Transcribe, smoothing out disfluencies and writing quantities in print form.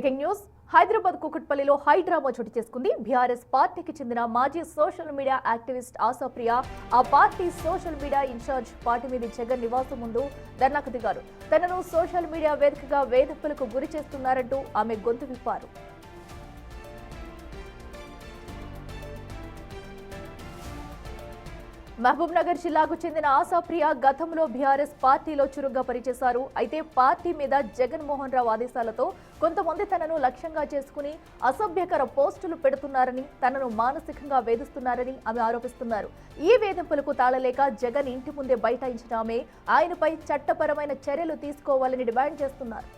Breaking news Hyderabad కుకట్పల్లిలో high drama చోటు చేసుకుంది. బీఆర్ఎస్ పార్టీకి చెందిన మాజీ సోషల్ మీడియా యాక్టివిస్ట్ ఆసాప్రియ ఆ పార్టీ సోషల్ మీడియా ఇన్ఛార్జ్ పార్టీమీది జగన్ నివాసం ముందు ధర్నాకు దిగారు. తనను సోషల్ మీడియా వేదికగా వేధింపులకు గురి చేస్తున్నారంటూ ఆమె గొంతు విప్పారు. మహబూబ్ నగర్ జిల్లాకు చెందిన ఆసాప్రియ గతంలో బీఆర్ఎస్ పార్టీలో చురుగ్గా పనిచేశారు. అయితే పార్టీ మీద జగన్మోహన్ రావు ఆదేశాలతో కొంతమంది తనను లక్ష్యంగా చేసుకుని అసభ్యకర పోస్టులు పెడుతున్నారని, తనను మానసికంగా వేధిస్తున్నారని ఆమె ఆరోపిస్తున్నారు. ఈ వేధింపులకు తాళలేక జగన్ ఇంటి ముందే బైఠాయించిన ఆమె ఆయనపై చట్టపరమైన చర్యలు తీసుకోవాలని డిమాండ్ చేస్తున్నారు.